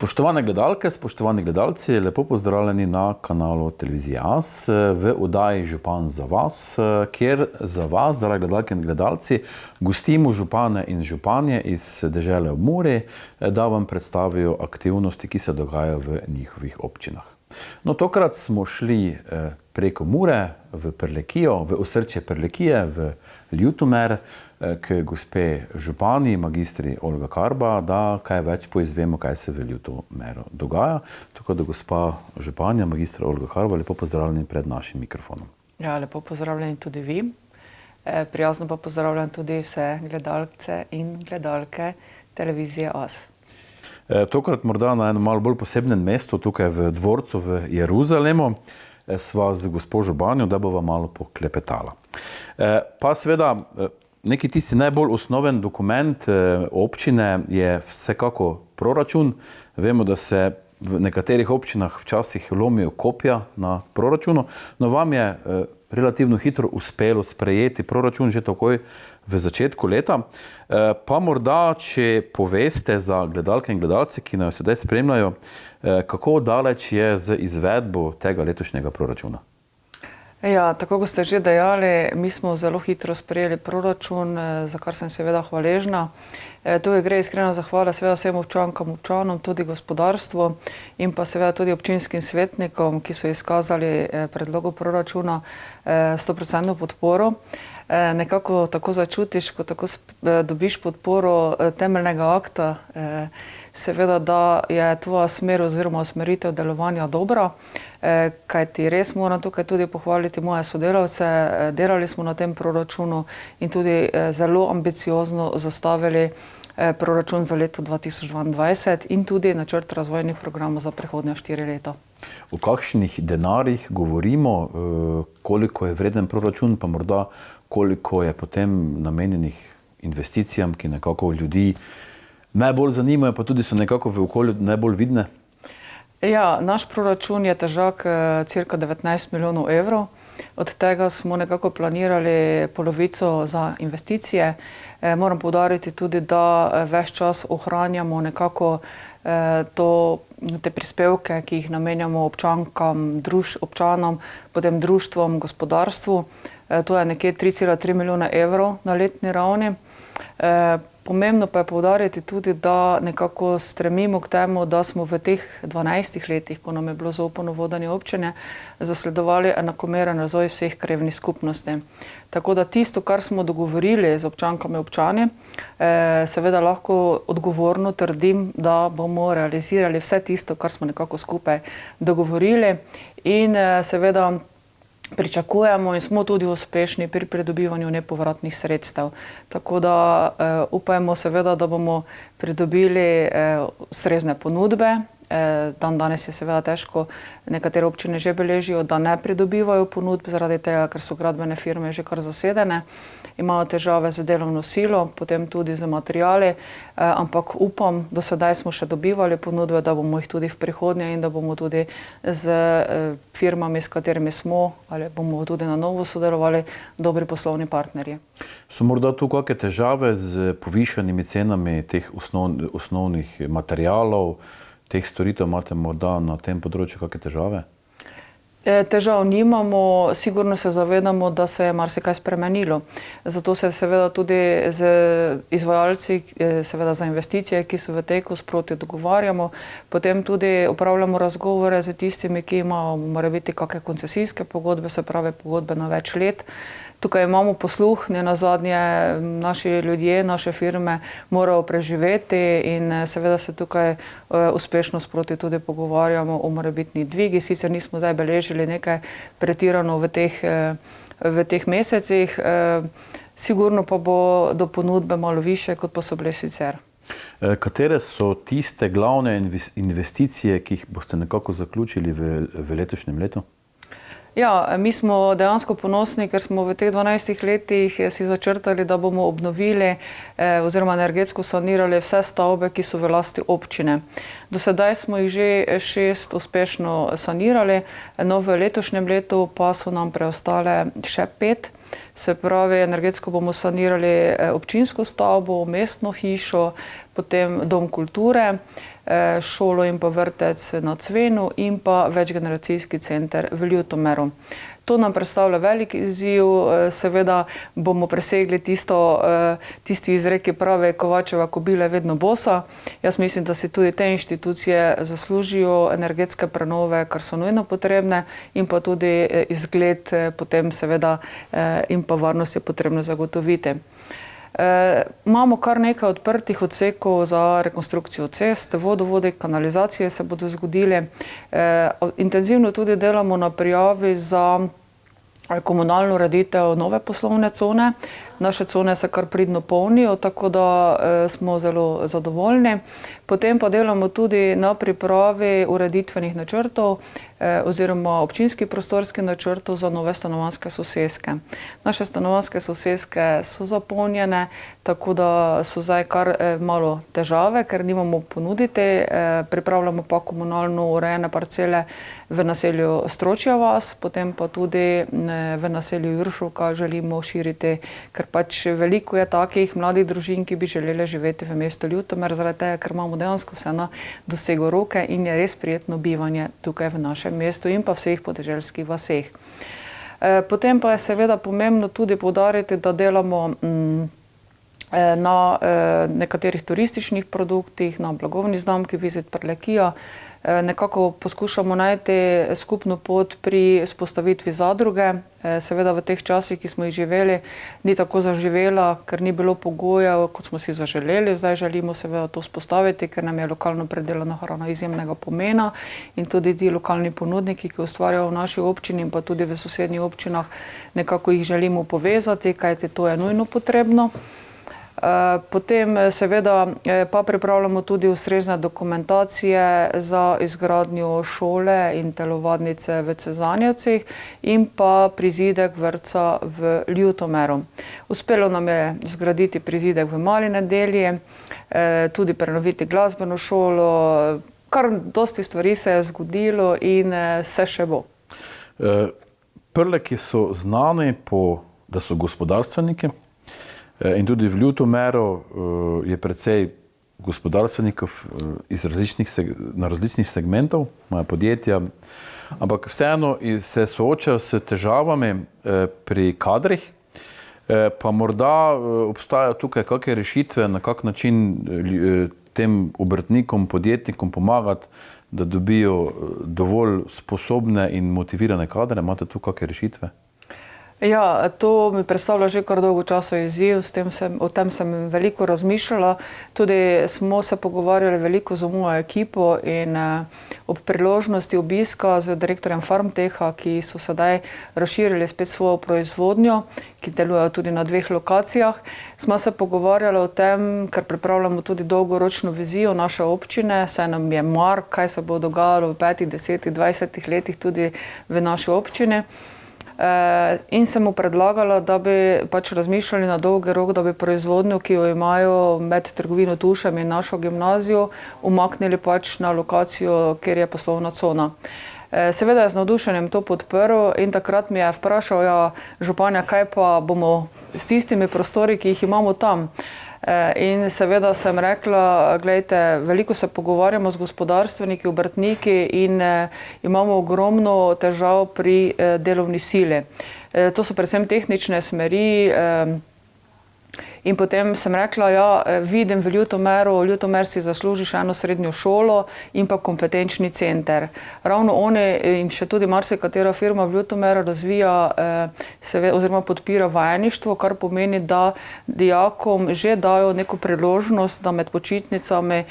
Spoštovane gledalke, spoštovani gledalci, lepo pozdravljeni na kanalu Televizije AS v oddaji Župan za vas, kjer za vas, dragi gledalke in gledalci, gostimo župane in županje iz dežele ob Muri, da vam predstavijo aktivnosti, ki se dogajajo v njihovih občinah. No, tokrat smo šli preko Mure v Prlekijo, v osrčje Prlekije, v Ljutomer, k gospe župani, magistri Olga Karba, da kaj več poizvemo, kaj se v Ljutomeru dogaja. Tako da gospa županja, magistra Olga Karba, lepo pozdravljeni pred našim mikrofonom. Ja, lepo pozdravljeni tudi vi. Prijazno pa pozdravljam tudi vse gledalce in gledalke Televizije AS. Tokrat morda na enem malo bolj posebnem mestu, tukaj v dvorcu v Jeruzalemu, sva z gospo županjo, da bova malo poklepetala. Pa seveda, neki tisti najbolj osnoven dokument občine je vsekako proračun. Vemo, da se v nekaterih občinah včasih lomijo kopja na proračunu, no vam je relativno hitro uspelo sprejeti proračun že takoj v začetku leta. Pa morda, če poveste za gledalke in gledalce, ki nas sedaj spremljajo, kako daleč je z izvedbo tega letošnjega proračuna? Ja, tako kot ste že dejali, mi smo zelo hitro sprejeli proračun, za kar sem seveda hvaležna. Tukaj gre iskrena zahvala seveda vsem občankam, občanom, tudi gospodarstvu in pa seveda tudi občinskim svetnikom, ki so izkazali predlogu proračuna 100% podporo. Nekako tako začutiš, ko tako dobiš podporo temeljnega akta, seveda, da je tvoja smer oziroma usmeritev delovanja dobra, kajti res moram tukaj tudi pohvaliti moje sodelavce. Delali smo na tem proračunu in tudi zelo ambiciozno zastavili proračun za leto 2022 in tudi načrt razvojnih programov za prihodnja 4 leta. O kakšnih denarjih govorimo, koliko je vreden proračun, pa morda koliko je potem namenjenih investicijam, ki nekako ljudi najbolj zanimajo, pa tudi so nekako v okolju najbolj vidne? Ja, naš proračun je težak cirka 19 milijonov evrov. Od tega smo nekako planirali polovico za investicije. Moram poudariti tudi, da ves čas ohranjamo nekako te prispevke, ki jih namenjamo občankam, občanom, potem društvom, gospodarstvu. To je nekje 3,3 milijona evrov na letni ravni. Pomembno pa je poudariti tudi, da nekako stremimo k temu, da smo v teh 12 letih, ko nam je bilo zaupano vodenje občine, zasledovali enakomeren razvoj vseh krajevnih skupnosti. Tako da tisto, kar smo dogovorili z občankami in občani, seveda lahko odgovorno trdim, da bomo realizirali vse tisto, kar smo nekako skupaj dogovorili in seveda pričakujemo in smo tudi uspešni pri pridobivanju nepovratnih sredstev. Tako da upajmo seveda, da bomo pridobili ustrezne ponudbe. Dan danes je seveda težko, nekatere občine že beležijo, da ne pridobivajo ponudb zaradi tega, ker so gradbene firme že kar zasedene. Imajo težave z delovno silo, potem tudi z materiali, ampak upam, do sedaj smo še dobivali ponudbe, da bomo jih tudi v prihodnje in da bomo tudi z firmami, s katerimi smo, ali bomo tudi na novo sodelovali, dobri poslovni partnerji. So morda tu kakšne težave z povišanimi cenami teh osnovnih materialov, teh storitev, imate morda na tem področju kakšne težave? Težav nimamo, sigurno se zavedamo, da se je marsikaj spremenilo. Zato se seveda tudi z izvajalci, seveda za investicije, ki so v teku, sproti dogovarjamo. Potem tudi opravljamo razgovore z tistimi, ki imajo morebiti kakšne koncesijske pogodbe, se pravi pogodbe na več let. Tukaj imamo posluh, ne nazadnje naši ljudje, naše firme morajo preživeti in seveda se tukaj uspešno sproti tudi pogovarjamo o morebitni dvigi. Sicer nismo zdaj beležili nekaj pretirano v teh mesecih, sigurno pa bo do ponudbe malo više, kot pa so bile sicer. Katere so tiste glavne investicije, ki jih boste nekako zaključili v letošnjem letu? Ja, mi smo dejansko ponosni, ker smo v teh 12 letih si začrtali, da bomo obnovili oziroma energetsko sanirali vse stavbe, ki so v lasti občine. Do sedaj smo jih že 6 uspešno sanirali, no v letošnjem letu pa so nam preostale še 5. Se pravi, energetsko bomo sanirali občinsko stavbo, mestno hišo, potem dom kulture, šolo in pa vrtec na Cvenu in pa večgeneracijski center v Ljutomeru. To nam predstavlja velik izziv, seveda bomo presegli tisti izrek, ki pravi, Kovačeva kobila je vedno bosa. Jaz mislim, da si tudi te inštitucije zaslužijo energetske prenove, kar so nujno potrebne, in pa tudi izgled potem seveda in pa varnost je potrebno zagotoviti. Imamo kar nekaj odprtih odsekov za rekonstrukcijo cest, vodovode, kanalizacije se bodo zgodile. Intenzivno tudi delamo na prijavi za komunalno ureditev nove poslovne cone. Naše cone se kar pridno polnijo, tako da smo zelo zadovoljni. Potem pa delamo tudi na pripravi ureditvenih načrtov oziroma občinskih prostorskih načrtov za nove stanovanjske soseske. Naše stanovanjske soseske so zapolnjene, tako da so zdaj kar malo težave, ker nimamo ponuditi. Pripravljamo pa komunalno urejene parcele v naselju Stročja vas, potem pa tudi v naselju Juršovka želimo širiti, ker pač veliko je takih mladih družin, ki bi želeli živeti v mestu Ljutomer, zaradi tega, ker imamo dejansko vse na dosegu roke in je res prijetno bivanje tukaj v našem mestu in pa vseh podeželskih vaseh. Potem pa je seveda pomembno tudi poudariti, da delamo na nekaterih turističnih produktih, na blagovni znamki Visit Prlekija. Nekako poskušamo najti skupno pot pri vzpostavitvi zadruge. Seveda v teh časih, ki smo jih živeli, ni tako zaživela, ker ni bilo pogojev, kot smo si zaželeli. Zdaj želimo seveda to vzpostaviti, ker nam je lokalno predelana hrana izjemnega pomena in tudi ti lokalni ponudniki, ki ustvarjajo v naši občini in pa tudi v sosednjih občinah, nekako jih želimo povezati, kajti to je nujno potrebno. Potem seveda pa pripravljamo tudi ustrezne dokumentacije za izgradnjo šole in telovadnice v Cezanjevcih in pa prizidek vrtca v Ljutomeru. Uspelo nam je zgraditi prizidek v Mali Nedelji, tudi prenoviti glasbeno šolo, kar dosti stvari se je zgodilo in se še bo. Prleki so znani da so gospodarstveniki. In tudi v Ljutomeru je precej gospodarstvenikov na različnih segmentov, imajo podjetja, ampak vseeno se soočajo s težavami pri kadrih, pa morda obstajajo tukaj kakšne rešitve, na kak način tem obrtnikom, podjetnikom pomagati, da dobijo dovolj sposobne in motivirane kadre. Imate tu kakšne rešitve? Ja, to mi predstavlja že kar dolgo časa izziv, o tem sem veliko razmišljala. Tudi smo se pogovarjali veliko z mojo ekipo in ob priložnosti obiska z direktorjem Farmteha, ki so sedaj razširili spet svojo proizvodnjo, ki delujejo tudi na 2 lokacijah, smo se pogovarjali o tem, ker pripravljamo tudi dolgoročno vizijo naše občine, saj nam je mar, kaj se bo dogajalo v 5, 10, 20 letih tudi v naši občini. In sem mu predlagala, da bi pač razmišljali na dolgi rok, da bi proizvodnjo, ki jo imajo med trgovino Tušem in našo gimnazijo, umaknili pač na lokacijo, kjer je poslovna cona. Seveda je z navdušenjem to podprl in takrat mi je vprašal, ja, županja, kaj pa bomo s tistimi prostori, ki jih imamo tam. In seveda sem rekla, gledajte, veliko se pogovarjamo z gospodarstveniki, obrtniki in imamo ogromno težav pri delovni sili. To so predvsem tehnične smeri. In potem sem rekla, ja, vidim v Ljutomeru, Ljutomer si zasluži še eno srednjo šolo in pa kompetenčni center. Ravno oni in še tudi marsikatera firma v Ljutomeru razvija oziroma podpira vajeništvo, kar pomeni, da dijakom že dajo neko priložnost, da med počitnicami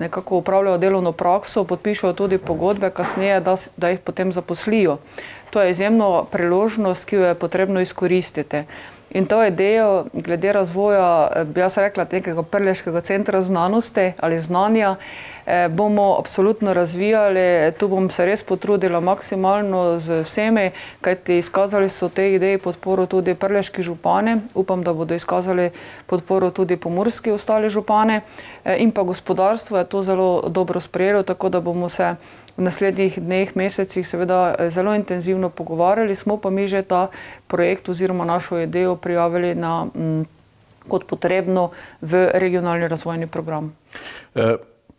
nekako upravljajo delovno prakso, podpišajo tudi pogodbe kasneje, da jih potem zaposlijo. To je izjemno priložnost, ki jo je potrebno izkoristiti. In to idejo glede razvoja, bi jaz rekla, nekega prleškega centra znanosti ali znanja, bomo absolutno razvijali. Tu bom se res potrudila maksimalno z vsemi, kajti izkazali so te ideji podporo tudi prleški župani. Upam, da bodo izkazali podporo tudi pomurski ostali župani. In pa gospodarstvo je to zelo dobro sprejelo, tako da bomo se v naslednjih dneh, mesecih seveda zelo intenzivno pogovarjali. Smo pa mi že ta projekt oziroma našo idejo prijavili kot potrebno v regionalni razvojni program.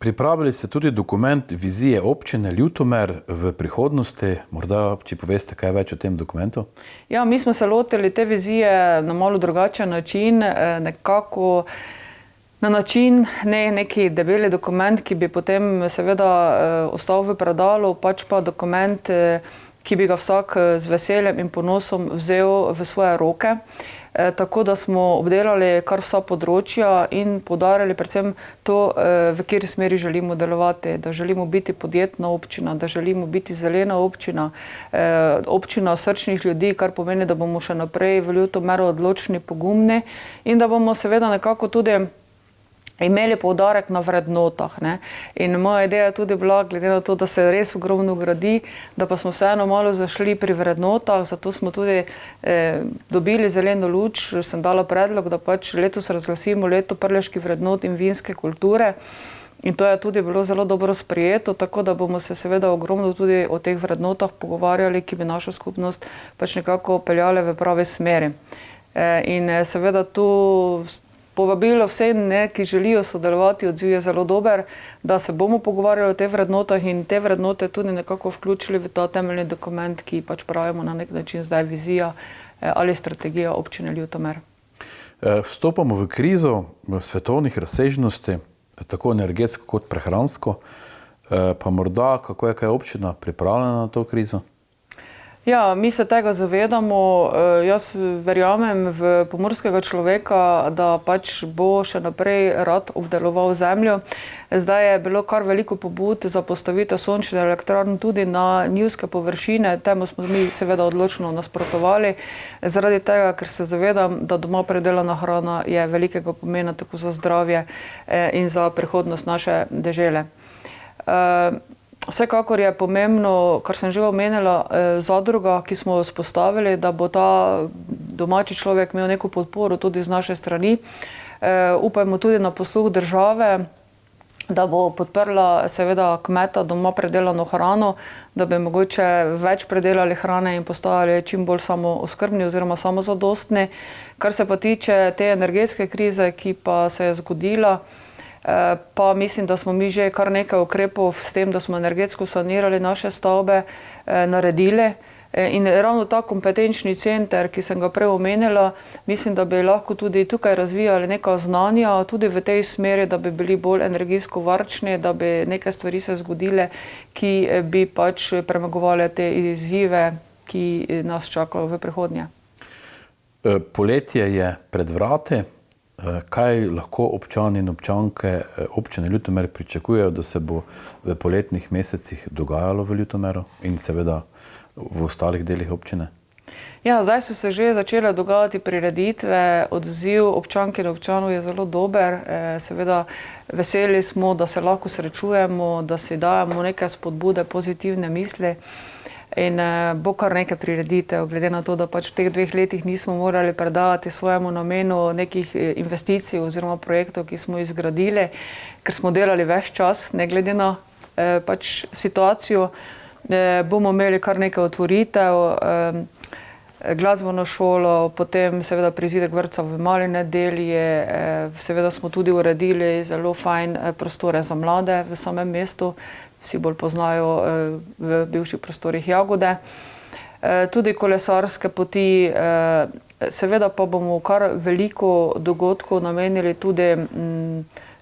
Pripravili ste tudi dokument vizije občine Ljutomer v prihodnosti. Morda, če poveste kaj več o tem dokumentu? Ja, mi smo se lotili te vizije na malo drugačen način, nekako na način, ne neki debeli dokument, ki bi potem seveda ostal v predalu, pač pa dokument, ki bi ga vsak z veseljem in ponosom vzel v svoje roke. Tako da smo obdelali kar vsa področja in poudarjali predvsem to, v kateri smeri želimo delovati, da želimo biti podjetna občina, da želimo biti zelena občina, občina srčnih ljudi, kar pomeni, da bomo še naprej v Ljutomeru odločni, pogumni in da bomo seveda nekako tudi imeli poudarek na vrednotah. Ne? In moja ideja je tudi bila, glede na to, da se res ogromno gradi, da pa smo vseeno malo zašli pri vrednotah, zato smo tudi dobili zeleno luč, sem dala predlog, da pač letos razglasimo leto prleških vrednot in vinske kulture. In to je tudi bilo zelo dobro sprejeto, tako da bomo se seveda ogromno tudi o teh vrednotah pogovarjali, ki bi našo skupnost pač nekako peljale v pravi smeri. In seveda tu povabilo vsem, ki želijo sodelovati, odziv je zelo dober, da se bomo pogovarjali o teh vrednotah in te vrednote tudi nekako vključili v ta temeljni dokument, ki pač pravimo na nek način zdaj vizija ali strategija občine Ljutomer. Vstopamo v krizo svetovnih razsežnosti, tako energetsko kot prehransko, pa morda kako je kaj občina pripravljena na to krizo? Ja, mi se tega zavedamo. Jaz verjamem v pomurskega človeka, da pač bo še naprej rad obdeloval zemljo. Zdaj je bilo kar veliko pobud za postavitev sončnih elektrarn tudi na njivske površine. Temu smo mi seveda odločno nasprotovali, zaradi tega, ker se zavedam, da doma predelana hrana je velikega pomena tako za zdravje in za prihodnost naše dežele. Vsekakor je pomembno, kar sem že omenila, zadruga, ki smo jo vzpostavili, da bo ta domači človek imel neko podporo tudi z naše strani. Upajmo tudi na posluh države, da bo podprla seveda kmeta doma predelano hrano, da bi mogoče več predelali hrane in postali čim bolj samooskrbni oziroma samozadostni. Kar se pa tiče te energetske krize, ki pa se je zgodila, pa mislim, da smo mi že kar nekaj ukrepov s tem, da smo energetsko sanirali naše stavbe, naredili. In ravno ta kompetenčni center, ki sem ga prej omenila, mislim, da bi lahko tudi tukaj razvijali neka znanja, tudi v tej smeri, da bi bili bolj energijsko varčni, da bi neke stvari se zgodile, ki bi pač premagovali te izzive, ki nas čakajo v prihodnje. Poletje je pred vrati. Kaj lahko občani in občanke občine Ljutomer pričakujejo, da se bo v poletnih mesecih dogajalo v Ljutomeru in seveda v ostalih delih občine? Ja, zdaj so se že začele dogajati prireditve, odziv občank in občanov je zelo dober. Seveda veseli smo, da se lahko srečujemo, da si dajemo neke spodbude, pozitivne misli. In bo kar nekaj prireditev, glede na to, da pač v teh 2 letih nismo morali predavati svojemu namenu nekih investicij oziroma projektov, ki smo jih zgradili, ker smo delali ves čas, ne glede na pač situacijo. Bomo imeli kar nekaj otvoritev, glasbeno šolo, potem seveda prizidek vrtca v Mali nedelji, seveda smo tudi uredili zelo fajn prostore za mlade v samem mestu, vsi bolj poznajo v bivših prostorih Jagode. Tudi kolesarske poti, seveda pa bomo kar veliko dogodkov namenili tudi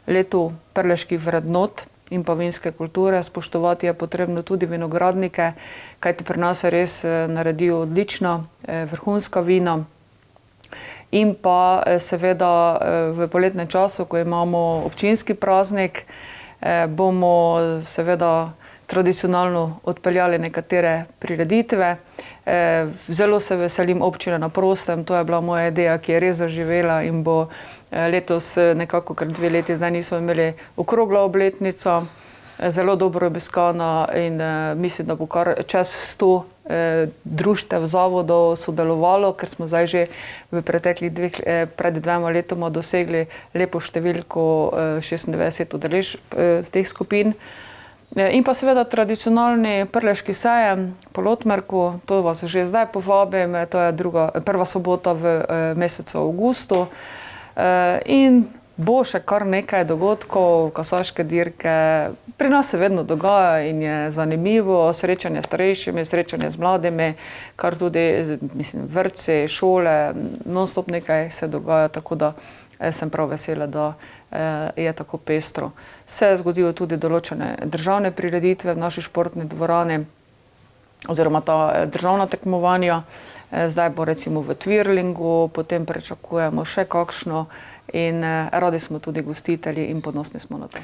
letu prleških vrednot in pa vinske kulture. Spoštovati je potrebno tudi vinogradnike, kajti pri nas res naredijo odlična vrhunska vina. In pa seveda v poletnem času, ko imamo občinski praznik, bomo seveda tradicionalno odpeljali nekatere prireditve. Zelo se veselim občine na prostem, to je bila moja ideja, ki je res zaživela in bo letos nekako, ker 2 leti zdaj nismo imeli okrogla obletnica, zelo dobro obiskana in mislim, da bo kar čez 100 društev, zavodov sodelovalo, ker smo zdaj že v preteklih pred 2 letoma dosegli lepo številko 96 udeležb teh skupin. In pa seveda tradicionalni prleški sejem po Lotmerku, to vas že zdaj povabim, to je prva sobota v mesecu avgustu. In bo še kar nekaj dogodkov, kasaške dirke. Pri nas se vedno dogaja in je zanimivo, srečanje s starejšimi, srečanje z mladimi, kar tudi, mislim, vrtci, šole, non-stop nekaj se dogaja, tako da sem prav vesela, da je tako pestro. Se zgodijo tudi določene državne prireditve v naši športni dvorani, oziroma ta državna tekmovanja. Zdaj bo recimo v Twirlingu, potem pričakujemo še kakšno in radi smo tudi gostitelji in ponosni smo na to.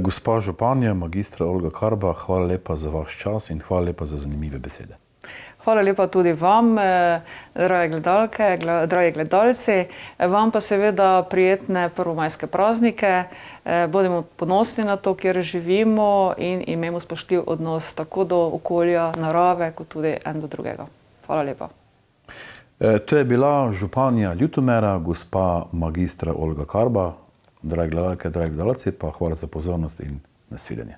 Gospa županja, magistra Olga Karba, hvala lepa za vaš čas in hvala lepa za zanimive besede. Hvala lepa tudi vam, drage gledalke, dragi gledalci. Vam pa seveda prijetne prvomajske praznike. Bodimo ponosni na to, kjer živimo in imejmo spoštljiv odnos tako do okolja, narave, kot tudi en do drugega. Hvala lepa. To je bila županja Ljutomera, gospa magistra Olga Karba. Dragi gledalke, dragi gledalci, pa hvala za pozornost in nasvidenje.